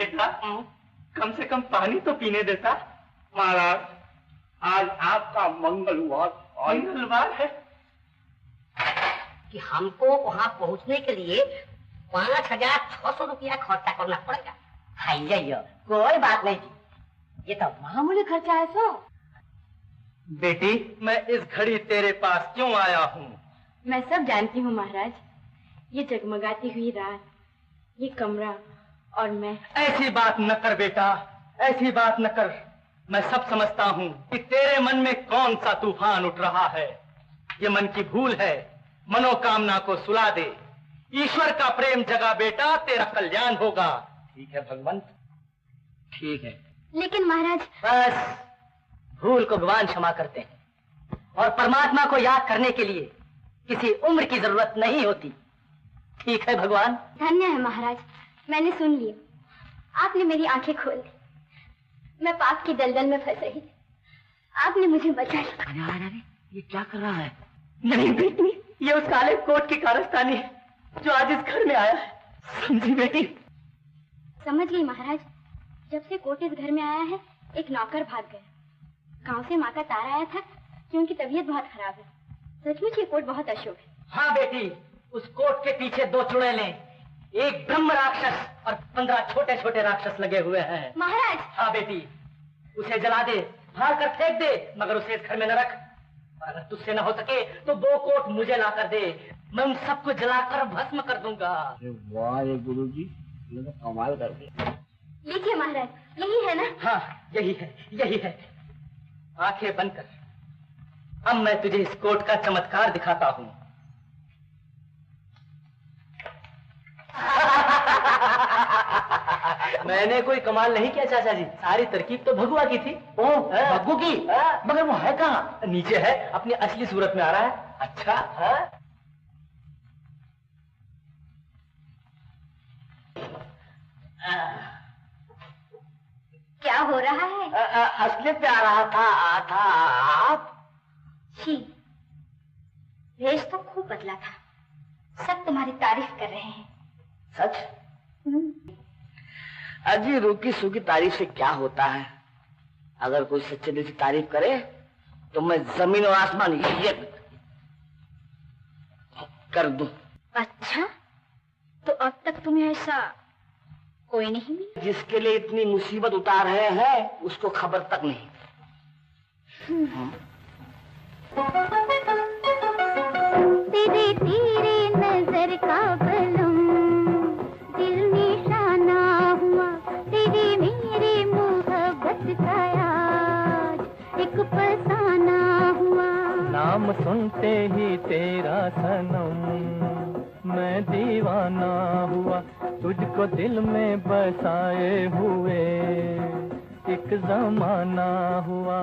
बेटा कम से कम पानी तो पीने देता। महाराज आज आपका मंगलवार है कि हमको वहाँ पहुँचने के लिए 5,600 रुपया खर्चा करना पड़ेगा। हाइया कोई बात नहीं जी, ये तो मामूली खर्चा है। सो बेटी मैं इस घड़ी तेरे पास क्यों आया हूँ? मैं सब जानती हूँ महाराज, ये जगमगाती हुई रात, ये कमरा और मैं। ऐसी बात न कर बेटा, ऐसी बात न कर। मैं सब समझता हूँ कि तेरे मन में कौन सा तूफान उठ रहा है। ये मन की भूल है, मनोकामना को सुला दे। ईश्वर का प्रेम जगा बेटा, तेरा कल्याण होगा। ठीक है भगवंत, ठीक है। लेकिन महाराज। बस भूल को भगवान क्षमा करते हैं और परमात्मा को याद करने के लिए किसी उम्र की जरूरत नहीं होती। ठीक है भगवान। धन्य है महाराज, मैंने सुन लिया। आपने मेरी आंखें खोल दी। मैं पाप की दलदल में फंस रही थी, आपने मुझे बचा लिया। अरे ये क्या कर रहा है? नहीं बेटी, ये उस काले कोट की कारस्तानी है जो आज इस घर में आया है। समझी बेटी? समझ गई महाराज। जब से कोट इस घर में आया है, एक नौकर भाग गया। गांव से माँ का तार आया था कि उनकी तबीयत बहुत खराब है। सचमुच ये कोट बहुत अशुभ है। हाँ बेटी, उस कोट के पीछे 2 चुड़ैलें, एक ब्रह्म राक्षस और 15 छोटे छोटे राक्षस लगे हुए हैं। महाराज। हाँ बेटी, उसे जला दे, फाड़ कर फेंक दे, मगर उसे इस घर में न रख। और अगर तुझसे न हो सके तो 2 कोट मुझे ला कर दे, मैं उन सबको जलाकर भस्म कर दूंगा। वाह गुरुजी, ये तो कमाल कर दिया। लीजिए महाराज, यही है ना? हाँ यही है, यही है। आंखें बंद कर, अब मैं तुझे इस कोट का चमत्कार दिखाता हूँ। मैंने कोई कमाल नहीं किया चाचा जी, सारी तरकीब तो भगुआ की थी। ओह भग्गू की? मगर वो है कहाँ? नीचे है, अपनी असली सूरत में आ रहा है। अच्छा है? क्या हो रहा है? असली पे आ रहा था आप। छी, वेश तो खूब बदला था। सब तुम्हारी तारीफ कर रहे हैं। सच? अजी रूकी सूखी तारीफ से क्या होता है? अगर कोई सच्चे दिल से तारीफ करे तो मैं जमीन और आसमान ये कर दूं। अच्छा, तो अब तक तुम्हें ऐसा कोई नहीं मिला? जिसके लिए इतनी मुसीबत उतार रहे हैं उसको खबर तक नहीं। तेरे तेरे नजर का बलम दिल निशाना हुआ, तेरे मेरे मोहब्बत का आज एक फसाना हुआ। नाम सुनते ही तेरा सनम मैं दीवाना हुआ, तुझको दिल में बसाए हुए एक जमाना हुआ।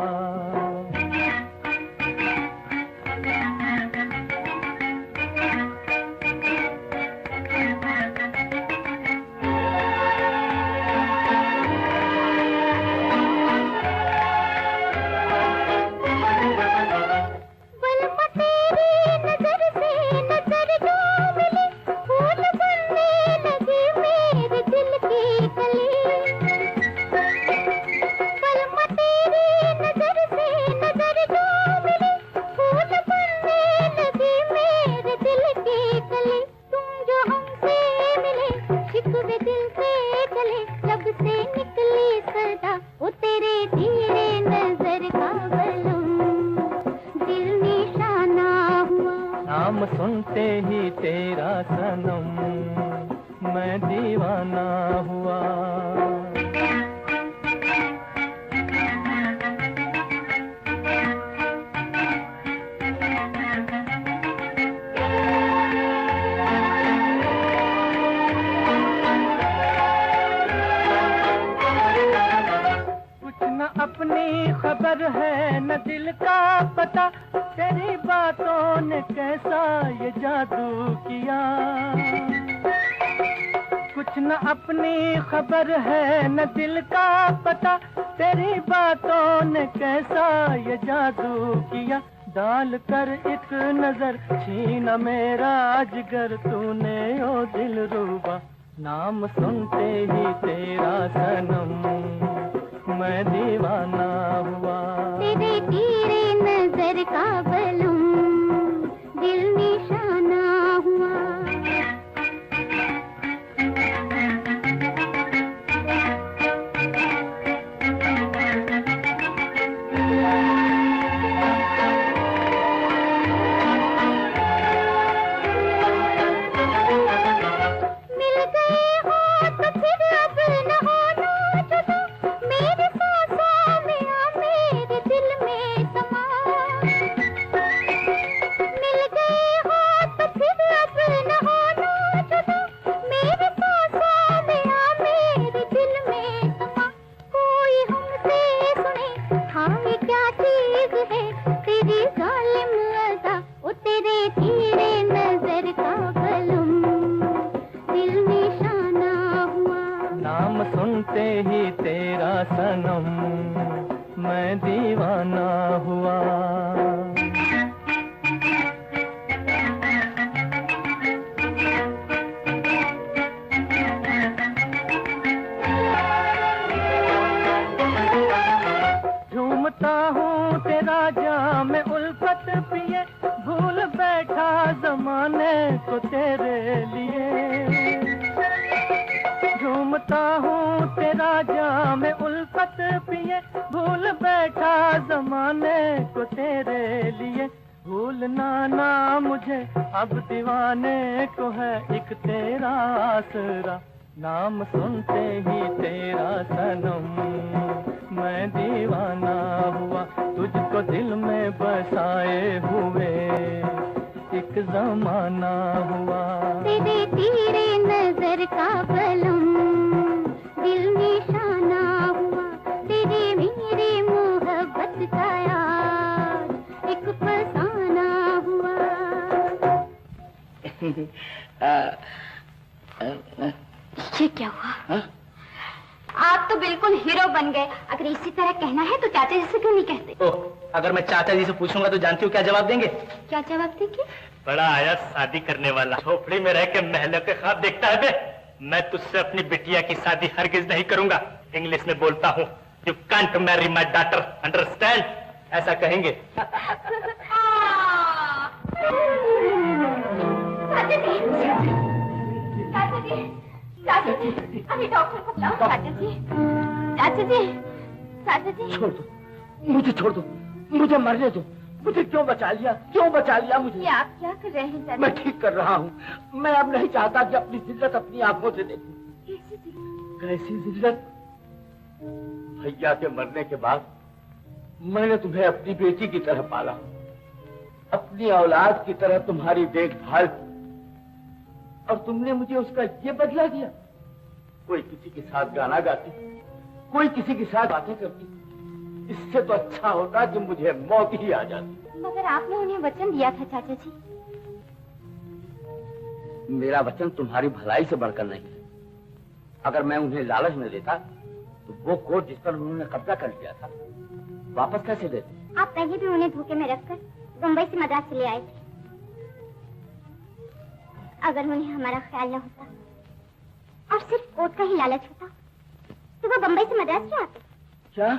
नाम सुनते ही तेरा सनम मैं दीवाना हुआ। कुछ न अपनी खबर है न दिल का पता, तेरी बातों ने कैसा ये जादू किया। कुछ न अपनी खबर है न दिल का पता, तेरी बातों ने कैसा ये जादू किया। डाल कर एक नजर छीना मेरा जिगर तूने ओ दिल रूबा, नाम सुनते ही तेरा सनम मैं दीवाना हुआ। तेरे तेरे नजर का बलम दिल निशाना हुआ। सुनते ही तेरा सनम मैं दीवाना हुआ। झूमता हूँ तेरा जाम उल्फत पिए भूल बैठा जमाने को तेरे लिए। झूमता हूँ तेरा जाम उल्फत पिए भूल बैठा जमाने को तेरे लिए। भूलना ना मुझे अब दीवाने को है एक तेरा आसरा। नाम सुनते ही तेरा सनम मैं दीवाना हुआ। तुझको दिल में बसाए हुए एक जमाना हुआ। तेरे तेरे नजर का बलम दिल निशाना हुआ। तेरे मेरे मोहब्बत का यार एक फसाना हुआ। ये क्या हुआ? हा? आप तो बिल्कुल हीरो बन गए। अगर इसी तरह कहना है तो चाचा जी से क्यों नहीं कहते? ओह, अगर मैं चाचा जी से पूछूंगा तो जानती हो क्या जवाब देंगे? क्या जवाब देंगे? बड़ा आया शादी करने वाला, झोपड़ी में रह के महलों के ख्वाब देखता है बे। मैं तुझसे अपनी बिटिया की शादी हरगिज नहीं करूंगा। इंग्लिश में बोलता हूँ, you can't marry my daughter, understand? ऐसा कहेंगे। चाचा जी, अभी डॉक्टर को बुलाओ। चाचा जी, चाचा जी, चाचा जी। छोड़ दो, मुझे छोड़ दो, मुझे मरने दो। मुझे क्यों बचा लिया, क्यों बचा लिया मुझे? ये आप क्या कर रहे हैं चाचा? मैं ठीक कर रहा हूँ। मैं अब नहीं चाहता कि अपनी जिल्लत अपनी आंखों से देखूं। कैसी जिल्लत? भैया के मरने के बाद मैंने तुम्हें अपनी बेटी की तरह पाला, अपनी औलाद की तरह तुम्हारी देखभाल, और तुमने मुझे उसका ये बदला दिया। कोई किसी के साथ गाना गाती, कोई किसी के साथ बातें करती। इससे तो अच्छा होता कि मुझे मौत ही आ जाती। मगर आपने उन्हें वचन दिया था चाचा जी। मेरा वचन तुम्हारी भलाई से बढ़कर नहीं है। अगर मैं उन्हें लालच में देता तो वो कोर्ट जिस पर उन्होंने कब्जा कर लिया था वापस कैसे देते? आप पहले भी उन्हें धोखे में रखकर मुंबई से मद्रास चले आए थे। अगर उन्हें हमारा ख्याल न होता और सिर्फ कोर्ट का ही लालच होता तो वो बंबई से मद्रास क्यों आते? क्या?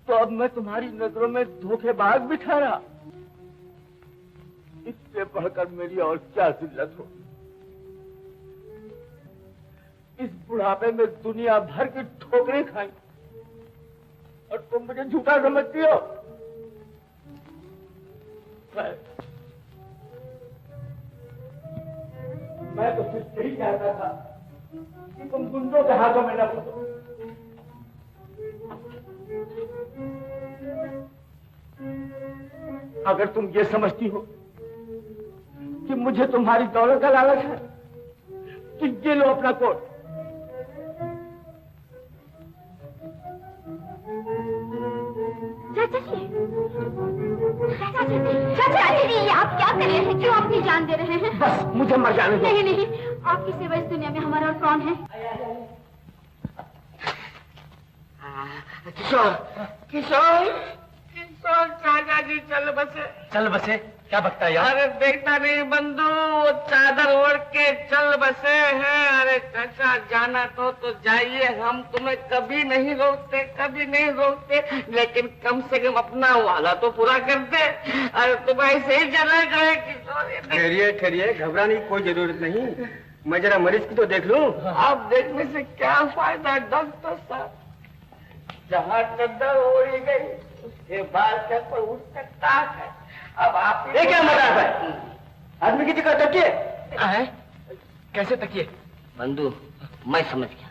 तो अब मैं तुम्हारी नजरों में धोखेबाज भी ठहरा? इससे बढ़कर मेरी और क्या जिल्लत हो। इस बुढ़ापे में दुनिया भर की ठोकरें खाई और तुम मुझे झूठा समझती हो। मैं तो सिर्फ यही चाहता था कि तुम गुंडों के हाथों में न फंसो। अगर तुम ये समझती हो कि मुझे तुम्हारी दौलत का लालच है तो ये लो अपना कोट। चाचा जी, चाचा जी, आप क्या कर रहे हैं? क्यों अपनी जान दे रहे हैं? बस मुझे मर जाने दो। नहीं नहीं, आपकी सेवा इस दुनिया में हमारा और कौन है? किशोर, किशोर, किशोर, चाचा जी चल बसे। चल बसे? क्या बकता है यार? अरे देखता नहीं बंधु, वो चादर ओढ़ के चल बसे हैं। चाचा जाना तो जाइए, हम तुम्हें कभी नहीं रोकते, कभी नहीं रोकते, लेकिन कम से कम अपना वादा तो पूरा करते। अरे तुम ऐसे ही चला गए किशोर। ठहरिए ठहरिए, घबराने की कोई जरूरत नहीं, मैं जरा मरीज की तो देख लूं। आप देखने से क्या फायदा डॉक्टर साहब, जहाँ चद्दर ओढ़ी गई उसके बाद क्या कोई उठ सकता है। अब आप ये क्या मजाक है? आदमी की जगह तकिए है? कैसे तकिए? बंधु मैं समझ गया।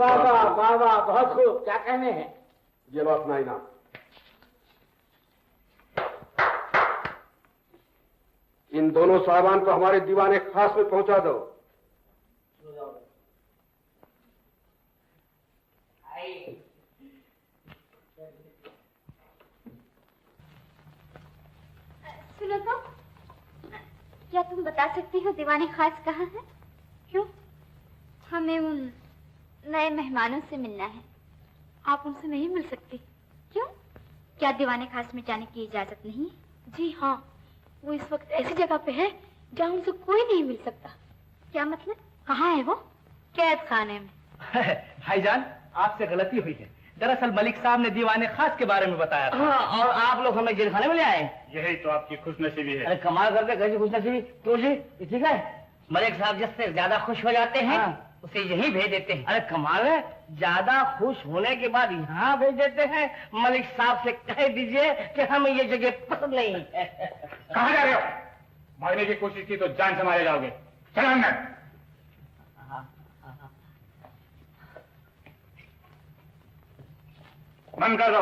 वाह वाह वाह वाह, बहुत खूब। क्या कहने हैं? ये लो अपना इनाम। इन दोनों साहबान को हमारे दीवाने खास में पहुंचा दो। सुनो तो, क्या तुम बता सकती हो दीवाने खास कहाँ है? क्यों? हमें उन नए मेहमानों से मिलना है। आप उनसे नहीं मिल सकती? क्यों? क्या दीवाने खास में जाने की इजाजत नहीं है? जी हाँ, वो इस वक्त ऐसी जगह पे है जहाँ उनसे कोई नहीं मिल सकता। क्या मतलब? कहाँ है वो? कैद खाने में। भाईजान, आपसे गलती हुई है। दरअसल मलिक साहब ने दीवाने खास के बारे में बताया था। हाँ, और आप लोग हमें जेल खाने में ले आए। यही तो आपकी खुशनसीबी है। अरे कमाल करके कैसी खुशनसीबी? तो जी ठीक है, मलिक साहब जिससे ज्यादा खुश हो जाते हैं उसे यहीं भेज देते हैं। अरे कमाल है, ज्यादा खुश होने के बाद यहाँ भेज देते हैं। मलिक साहब से कह दीजिए कि हमें ये जगह पसंद नहीं है। कहाँ जा रहे हो? भागने की कोशिश की तो जान से मारे जाओगे। चलो अंदर। बंद कर दो।